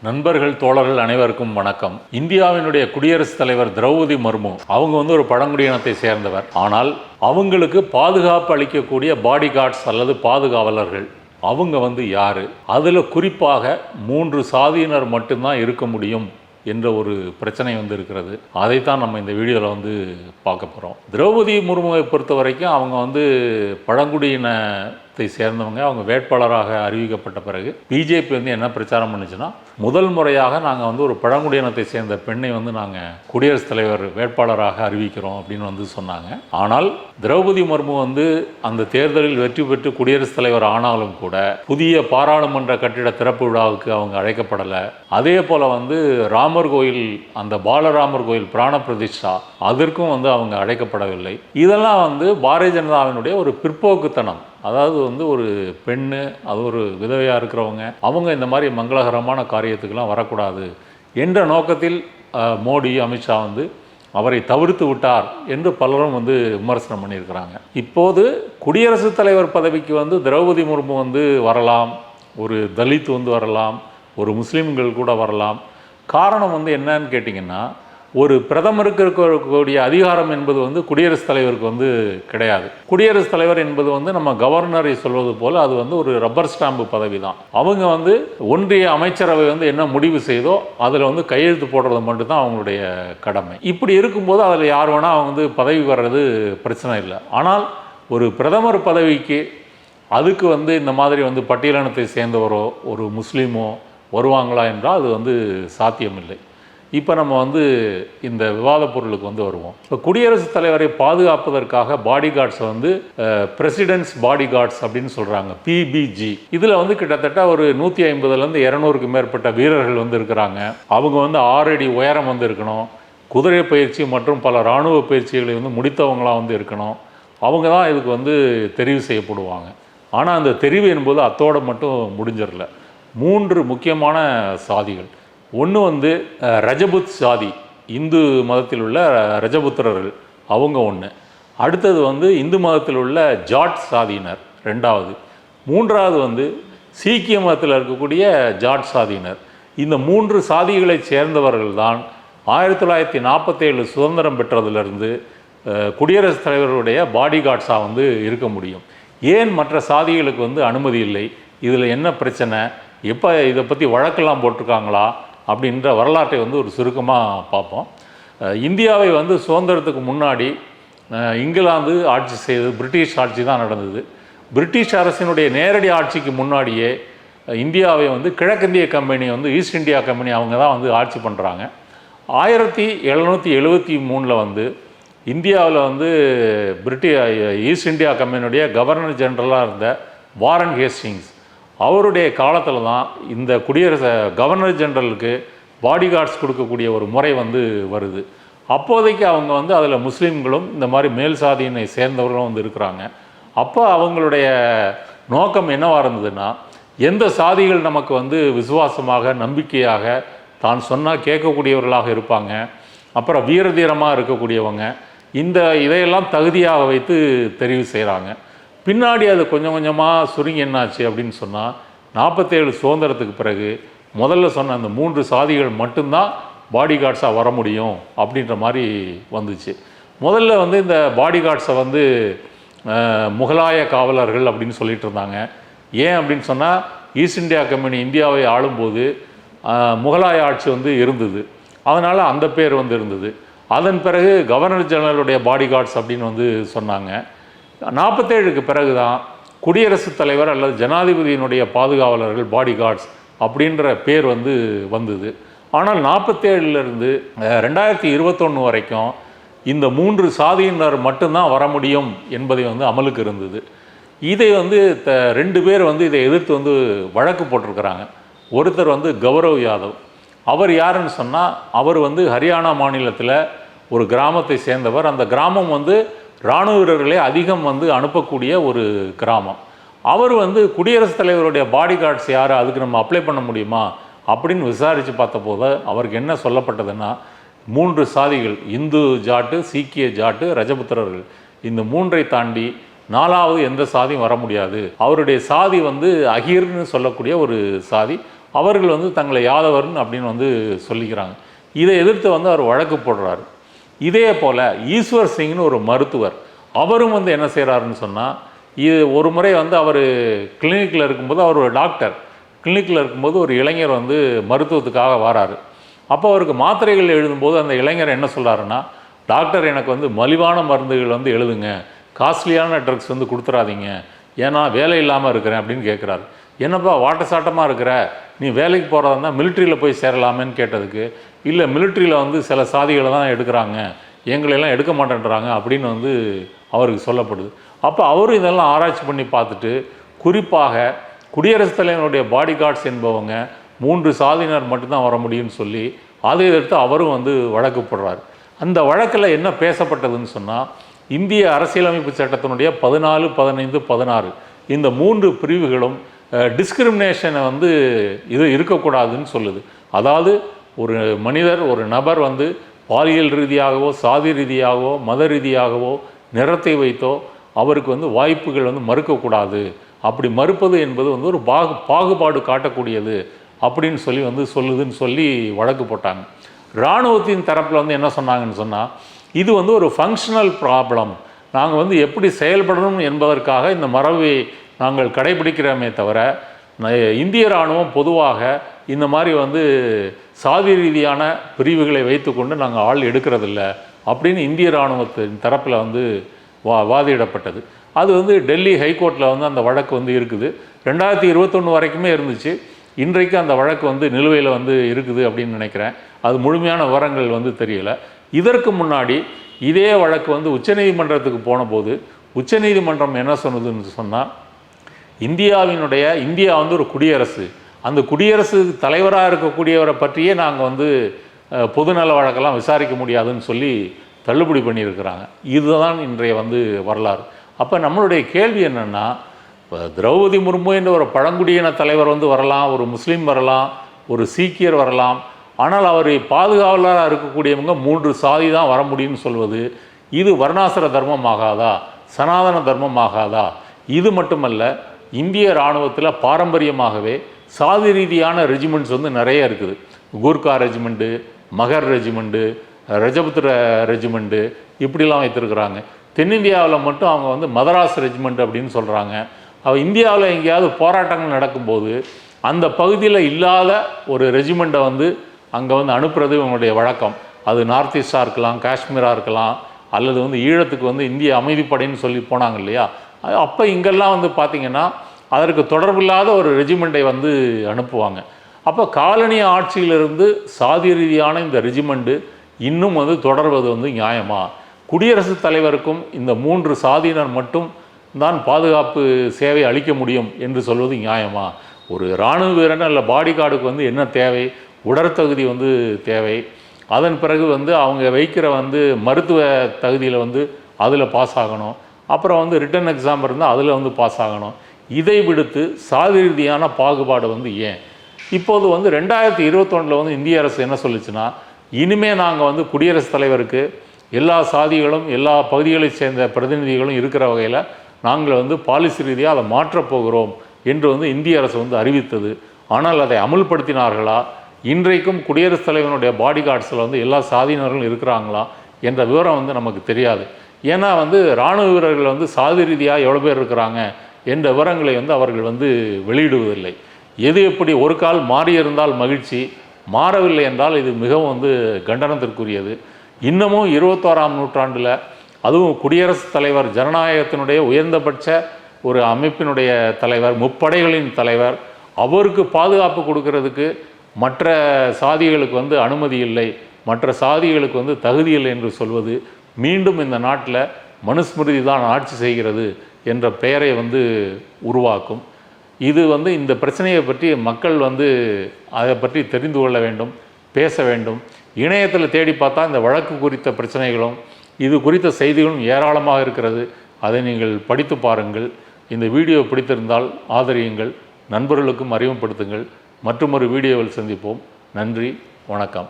நண்பர்கள் தோழர்கள் அனைவருக்கும் வணக்கம். இந்தியாவினுடைய குடியரசுத் தலைவர் திரௌபதி முர்மு அவங்க ஒரு பழங்குடியினத்தை சேர்ந்தவர். ஆனால் அவங்களுக்கு பாதுகாப்பு அளிக்கக்கூடிய பாடி கார்ட்ஸ் அல்லது பாதுகாவலர்கள் அவங்க யாரு? அதில் குறிப்பாக 3 சாதியினர் மட்டும்தான் இருக்க முடியும் என்ற ஒரு பிரச்சனை இருக்கிறது. அதைத்தான் நம்ம இந்த வீடியோவில் பார்க்க போகிறோம். திரௌபதி முர்முவை பொறுத்த வரைக்கும் அவங்க பழங்குடியினத்தை சேர்ந்தவங்க. அவங்க வேட்பாளராக அறிவிக்கப்பட்ட பிறகு பிஜேபி என்ன பிரச்சாரம் பண்ணுச்சுன்னா, முதல் முறையாக நாங்கள் ஒரு பழங்குடியினத்தை சேர்ந்த பெண்ணை நாங்கள் குடியரசுத் தலைவர் வேட்பாளராக அறிவிக்கிறோம் அப்படின்னு சொன்னாங்க. ஆனால் திரௌபதி முர்மு அந்த தேர்தலில் வெற்றி பெற்று குடியரசுத் தலைவர் ஆனாலும் கூட புதிய பாராளுமன்ற கட்டிட திறப்பு விழாவுக்கு அவங்க அழைக்கப்படலை. அதே போல் ராமர் கோயில், அந்த பாலராமர் கோயில் பிராண பிரதிஷ்டா, அதற்கும் அவங்க அழைக்கப்படவில்லை. இதெல்லாம் பாரதிய ஜனதாவினுடைய ஒரு பிற்போக்குத்தனம். அதாவது ஒரு பெண்ணு, அது ஒரு விதவையாக இருக்கிறவங்க, அவங்க இந்த மாதிரி மங்களகரமான காரியத்துக்கெல்லாம் வரக்கூடாது என்ற நோக்கத்தில் மோடி, அமித்ஷா அவரை தவிர்த்து விட்டார் என்று பலரும் விமர்சனம் பண்ணியிருக்கிறாங்க. இப்போது குடியரசுத் தலைவர் பதவிக்கு திரௌபதி முர்மு வரலாம், ஒரு தலித் வரலாம், ஒரு முஸ்லீம்கள் கூட வரலாம். காரணம் என்னன்னு கேட்டிங்கன்னா, ஒரு பிரதமருக்கு இருக்கக்கூடிய அதிகாரம் என்பது குடியரசுத் தலைவருக்கு கிடையாது. குடியரசுத் தலைவர் என்பது நம்ம கவர்னரை சொல்வது போல் அது ஒரு ரப்பர் ஸ்டாம்பு பதவி தான். அவங்க ஒன்றிய அமைச்சரவை என்ன முடிவு செய்தோ அதில் கையெழுத்து போடுறது மட்டும்தான் அவங்களுடைய கடமை. இப்படி இருக்கும்போது அதில் யார் வேணால் அவங்க பதவி வர்றது பிரச்சனை இல்லை. ஆனால் ஒரு பிரதமர் பதவிக்கு அதுக்கு இந்த மாதிரி பட்டியலினத்தை சேர்ந்தவரோ ஒரு முஸ்லீமோ வருவாங்களா என்றால் அது சாத்தியமில்லை. இப்போ நம்ம இந்த விவாத பொருளுக்கு வருவோம். இப்போ குடியரசுத் தலைவரை பாதுகாப்பதற்காக பாடி கார்ட்ஸை பிரசிடென்ட்ஸ் பாடி கார்ட்ஸ் அப்படின்னு சொல்கிறாங்க, பிபிஜி. இதில் கிட்டத்தட்ட ஒரு 150லேருந்து 200க்கு மேற்பட்ட வீரர்கள் இருக்கிறாங்க. அவங்க 6 அடி உயரம் இருக்கணும். குதிரை பயிற்சி மற்றும் பல இராணுவ பயிற்சிகளை முடித்தவங்களாம் இருக்கணும். அவங்க தான் இதுக்கு தெரிவு செய்யப்படுவாங்க. ஆனால் அந்த தெரிவு என்பது அத்தோடு மட்டும் முடிஞ்சிடல. 3 முக்கியமான சாதிகள். ஒன்று ரஜபுத் சாதி, இந்து மதத்தில் உள்ள ரஜபுத்திரர்கள், அவங்க ஒன்று. அடுத்தது இந்து மதத்தில் உள்ள ஜாட் சாதியினர், 2வது. 3வது சீக்கிய மதத்தில் இருக்கக்கூடிய ஜாட் சாதியினர். இந்த 3 சாதிகளை சேர்ந்தவர்கள் தான் 1947 சுதந்திரம் பெற்றதிலிருந்து குடியரசுத் தலைவருடைய பாடி கார்ட்ஸாக இருக்க முடியும். ஏன் மற்ற சாதிகளுக்கு அனுமதி இல்லை? இதில் என்ன பிரச்சனை? எப்போ இதை பற்றி வழக்கெல்லாம் போட்டிருக்காங்களா அப்படின்ற வரலாற்றை ஒரு சுருக்கமாக பார்ப்போம். இந்தியாவை சுதந்திரத்துக்கு முன்னாடி இங்கிலாந்து ஆட்சி செய்தது, பிரிட்டிஷ் ஆட்சி தான் நடந்தது. பிரிட்டிஷ் அரசினுடைய நேரடி ஆட்சிக்கு முன்னாடியே இந்தியாவை கிழக்கிந்திய கம்பெனி, ஈஸ்ட் இந்தியா கம்பெனி அவங்க தான் ஆட்சி பண்ணுறாங்க. 1773 இந்தியாவில் ஈஸ்ட் இந்தியா கம்பெனியுடைய கவர்னர் ஜெனரலாக இருந்த வாரன் ஹேஸ்டிங்ஸ், அவருடைய காலத்தில் தான் இந்த கவர்னர் ஜெனரலுக்கு பாடி கார்ட்ஸ் கொடுக்கக்கூடிய ஒரு முறை வருது. அப்போதைக்கு அவங்க அதில் முஸ்லீம்களும் இந்த மாதிரி மேல் சாதியினை சேர்ந்தவர்களும் இருக்கிறாங்க. அப்போ அவங்களுடைய நோக்கம் என்னவாக இருந்ததுன்னா, எந்த சாதிகள் நமக்கு விசுவாசமாக, நம்பிக்கையாக, தான் சொன்னால் கேட்கக்கூடியவர்களாக இருப்பாங்க, அப்புறம் வீரதீரமாக இருக்கக்கூடியவங்க, இதையெல்லாம் தகுதியாக வைத்து தெரிவு செய்கிறாங்க. பின்னாடி அது கொஞ்சம் கொஞ்சமாக சுருங்கி என்னாச்சு அப்படின்னு சொன்னால், 47 சுதந்திரத்துக்கு பிறகு முதல்ல சொன்ன அந்த 3 சாதிகள் மட்டும்தான் பாடி கார்ட்ஸாக வர முடியும் அப்படின்ற மாதிரி வந்துச்சு. முதல்ல இந்த பாடி கார்ட்ஸை முகலாய காவலர்கள் அப்படின்னு சொல்லிட்டு இருந்தாங்க. ஏன் அப்படின்னு சொன்னால், ஈஸ்ட் இந்தியா கம்பெனி இந்தியாவை ஆளும்போது முகலாய ஆட்சி இருந்தது. அதனால் அந்த பேர் இருந்தது. அதன் பிறகு கவர்னர் ஜெனரலுடைய பாடி கார்ட்ஸ் அப்படின்னு சொன்னாங்க. 47க்கு பிறகு தான் குடியரசுத் தலைவர் அல்லது ஜனாதிபதியினுடைய பாதுகாவலர்கள் பாடி கார்ட்ஸ் அப்படின்ற பேர் வந்தது. ஆனால் 47லேருந்து 2021 வரைக்கும் இந்த 3 சாதியினர் மட்டும்தான் வர முடியும் என்பதை அமலுக்கு இருந்தது. இதை 2 பேர் இதை எதிர்த்து வழக்கு போட்டிருக்கிறாங்க. ஒருத்தர் கௌரவ் யாதவ். அவர் யாருன்னு சொன்னால், அவர் ஹரியானா மாநிலத்தில் ஒரு கிராமத்தை சேர்ந்தவர். அந்த கிராமம் இராணுவ வீரர்களே அதிகம் அனுப்பக்கூடிய ஒரு கிராமம். அவர் குடியரசுத் தலைவருடைய பாடி கார்ட்ஸ் யார், அதுக்கு நம்ம அப்ளை பண்ண முடியுமா அப்படின்னு விசாரித்து பார்த்தபோது அவருக்கு என்ன சொல்லப்பட்டதுன்னா, 3 சாதிகள், இந்து ஜாட்டு, சீக்கிய ஜாட்டு, ரஜபுத்திரர்கள், இந்த 3ஐ தாண்டி 4வது எந்த சாதியும் வர முடியாது. அவருடைய சாதி அகீர்னு சொல்லக்கூடிய ஒரு சாதி. அவர்கள் வந்து தங்களை யாதவர்னு அப்படின்னு வந்து சொல்லிக்கிறாங்க. இதை எதிர்த்து வந்து அவர் வழக்கு போடுறாரு. இதே போல் ஈஸ்வர் சிங்னு ஒரு மருத்துவர், அவரும் வந்து என்ன செய்கிறாருன்னு சொன்னால், இது ஒரு முறை வந்து அவர் கிளினிக்கில் இருக்கும்போது, அவர் ஒரு டாக்டர், கிளினிக்கில் இருக்கும்போது ஒரு இளைஞர் வந்து மருத்துவத்துக்காக வராரு. அப்போ அவருக்கு மாத்திரைகள் எழுதும்போது அந்த இளைஞர் என்ன சொல்கிறாருன்னா, டாக்டர் எனக்கு வந்து மலிவான மருந்துகள் வந்து எழுதுங்க, காஸ்ட்லியான ட்ரக்ஸ் வந்து கொடுத்துறாதீங்க, ஏன்னா வேலை இல்லாமல் இருக்கிறேன் அப்படின்னு கேட்குறாரு. என்னப்பா வாட்ட சாட்டமாக இருக்கிற, நீ வேலைக்கு போகிறதா இருந்தால் மிலிட்ரியில் போய் சேரலாமேன்னு கேட்டதுக்கு, இல்லை மிலிட்ரியில் வந்து சில சாதிகளை தான் எடுக்கிறாங்க, எங்களெல்லாம் எடுக்க மாட்டேன்றாங்க அப்படின்னு வந்து அவருக்கு சொல்லப்படுது. அப்போ அவரும் இதெல்லாம் ஆராய்ச்சி பண்ணி பார்த்துட்டு, குறிப்பாக குடியரசுத் தலைவனுடைய பாடி கார்ட்ஸ் என்பவங்க 3 சாதியினர் மட்டும்தான் வர முடியும்னு சொல்லி அதை எதிர்த்து அவரும் வந்து வழக்கு போடுறார். அந்த வழக்கில் என்ன பேசப்பட்டதுன்னு சொன்னால், இந்திய அரசியலமைப்பு சட்டத்தினுடைய 14, 15, 16 இந்த 3 பிரிவுகளும் டிஸ்கிரிமினேஷனை வந்து இது இருக்கக்கூடாதுன்னு சொல்லுது. அதாவது ஒரு மனிதர், ஒரு நபர் வந்து பாலியல் ரீதியாகவோ, சாதி ரீதியாகவோ, மத ரீதியாகவோ, நிறத்தை வைத்தோ அவருக்கு வந்து வாய்ப்புகள் வந்து மறுக்கக்கூடாது. அப்படி மறுப்பது என்பது வந்து ஒரு பாகுபாடு காட்டக்கூடியது அப்படின்னு சொல்லி வந்து சொல்லுதுன்னு சொல்லி வழக்கு போட்டாங்க. இராணுவத்தின் தரப்பில் வந்து என்ன சொன்னாங்கன்னு சொன்னால், இது வந்து ஒரு ஃபங்க்ஷனல் ப்ராப்ளம், நாங்கள் வந்து எப்படி செயல்படணும் என்பதற்காக இந்த மரபை நாங்கள் கடைபிடிக்கிறோமே தவிர, இந்திய இராணுவம் பொதுவாக இந்த மாதிரி வந்து சாதி ரீதியான பிரிவுகளை வைத்துக்கொண்டு நாங்கள் ஆள் எடுக்கிறதில்ல அப்படின்னு இந்திய இராணுவத்தின் தரப்பில் வந்து வாதிடப்பட்டது. அது வந்து டெல்லி ஹைகோர்ட்டில் வந்து அந்த வழக்கு வந்து இருக்குது. 2021 வரைக்குமே இருந்துச்சு. இன்றைக்கு அந்த வழக்கு வந்து நிலுவையில் வந்து இருக்குது அப்படின்னு நினைக்கிறேன். அது முழுமையான விவரங்கள் வந்து தெரியலை. இதற்கு முன்னாடி இதே வழக்கு வந்து உச்சநீதிமன்றத்துக்கு போனபோது உச்சநீதிமன்றம் என்ன சொன்னதுன்னு சொன்னால், இந்தியா வந்து ஒரு குடியரசு, அந்த குடியரசு தலைவராக இருக்கக்கூடியவரை பற்றியே நாங்கள் வந்து பொதுநல வழக்கெல்லாம் விசாரிக்க முடியாதுன்னு சொல்லி தள்ளுபடி பண்ணியிருக்கிறாங்க. இதுதான் இன்றைய வந்து வரலாறு. அப்போ நம்மளுடைய கேள்வி என்னென்னா, இப்போ திரௌபதி முர்மு என்ற ஒரு பழங்குடியின தலைவர் வந்து வரலாம், ஒரு முஸ்லீம் வரலாம், ஒரு சீக்கியர் வரலாம், ஆனால் அவர் பாதுகாவலராக இருக்கக்கூடியவங்க 3 சாதி தான் வர முடியும்னு சொல்வது, இது வர்ணாசிர தர்மம் ஆகாதா, சனாதன தர்மம் ஆகாதா? இது மட்டுமல்ல, இந்திய இராணுவத்தில் பாரம்பரியமாகவே சாதி ரீதியான ரெஜிமெண்ட்ஸ் வந்து நிறைய இருக்குது. கூர்கா ரெஜிமெண்ட்டு, மகர் ரெஜிமெண்ட்டு, ரஜபுத்திர ரெஜிமெண்ட்டு இப்படிலாம் வைத்திருக்கிறாங்க. தென்னிந்தியாவில் மட்டும் அவங்க வந்து மதராஸ் ரெஜிமெண்ட் அப்படின்னு சொல்கிறாங்க. இந்தியாவில் எங்கேயாவது போராட்டங்கள் நடக்கும்போது அந்த பகுதியில் இல்லாத ஒரு ரெஜிமெண்ட்டை வந்து அங்கே வந்து அனுப்புறது இவங்களுடைய வழக்கம். அது நார்த் ஈஸ்டாக இருக்கலாம், காஷ்மீராக இருக்கலாம், அல்லது வந்து ஈழத்துக்கு வந்து இந்திய அமைதிப்படைன்னு சொல்லி போனாங்க இல்லையா, அப்போ இங்கெல்லாம் வந்து பார்த்திங்கன்னா அதற்கு தொடர்பில்லாத ஒரு ரெஜிமெண்ட்டை வந்து அனுப்புவாங்க. அப்போ காலனி ஆட்சியிலிருந்து சாதி ரீதியான இந்த ரெஜிமெண்ட்டு இன்னும் வந்து தொடர்வது வந்து நியாயமா? குடியரசுத் தலைவருக்கும் இந்த 3 சாதியினர் மட்டும் தான் பாதுகாப்பு சேவை அளிக்க முடியும் என்று சொல்வது நியாயமா? ஒரு இராணுவ வீரன் அல்ல பாடி கார்டுக்கு வந்து என்ன தேவை? உடற்தகுதி வந்து தேவை. அதன் பிறகு வந்து அவங்க வைக்கிற வந்து மருத்துவ தகுதியில் வந்து அதில் பாஸ் ஆகணும். அப்புறம் வந்து ரிட்டன் எக்ஸாம் இருந்தால் அதில் வந்து பாஸ் ஆகணும். இதை விடுத்து சாதி ரீதியான பாகுபாடு வந்து ஏன்? இப்போது வந்து 2021 வந்து இந்திய அரசு என்ன சொல்லிச்சுன்னா, இனிமேல் நாங்கள் வந்து குடியரசுத் தலைவருக்கு எல்லா சாதிகளும் எல்லா பகுதிகளை சேர்ந்த பிரதிநிதிகளும் இருக்கிற வகையில் நாங்கள் வந்து பாலிசி ரீதியாக அதை மாற்றப் போகிறோம் என்று வந்து இந்திய அரசு வந்து அறிவித்தது. ஆனால் அதை அமுல்படுத்தினார்களா? இன்றைக்கும் குடியரசுத் தலைவனுடைய பாடி கார்ட்ஸில் வந்து எல்லா சாதியினர்களும் இருக்கிறாங்களா என்ற விவரம் வந்து நமக்கு தெரியாது. ஏன்னா வந்து இராணுவ வீரர்கள் வந்து சாதி ரீதியாக எவ்வளோ பேர் இருக்கிறாங்க என்ற விவரங்களை வந்து அவர்கள் வந்து வெளியிடுவதில்லை. எது எப்படி ஒரு கால் மாறியிருந்தால் மகிழ்ச்சி, மாறவில்லை என்றால் இது மிகவும் வந்து கண்டனத்திற்குரியது. இன்னமும் 21ஆம் நூற்றாண்டில் அதுவும் குடியரசுத் தலைவர் ஜனநாயகத்தினுடைய உயர்ந்தபட்ச ஒரு அமைப்பினுடைய தலைவர், முப்படைகளின் தலைவர், அவருக்கு பாதுகாப்பு கொடுக்கறதுக்கு மற்ற சாதிகளுக்கு வந்து அனுமதி இல்லை, மற்ற சாதிகளுக்கு வந்து தகுதி இல்லை என்று சொல்வது மீண்டும் இந்த நாட்டில் மனுஸ்மிருதி தான் ஆட்சி செய்கிறது என்ற பெயரை வந்து உருவாக்கும். இது வந்து இந்த பிரச்சனையை பற்றி மக்கள் வந்து அதை பற்றி தெரிந்து கொள்ள வேண்டும், பேச வேண்டும். இணையத்தில் தேடி பார்த்தா இந்த வழக்கு குறித்த பிரச்சனைகளும் இது குறித்த செய்திகளும் ஏராளமாக இருக்கிறது. அதை நீங்கள் படித்து பாருங்கள். இந்த வீடியோ பிடித்திருந்தால் ஆதரியுங்கள், நண்பர்களுக்கும் அறிமுகப்படுத்துங்கள். மற்றொரு வீடியோவில் சந்திப்போம். நன்றி, வணக்கம்.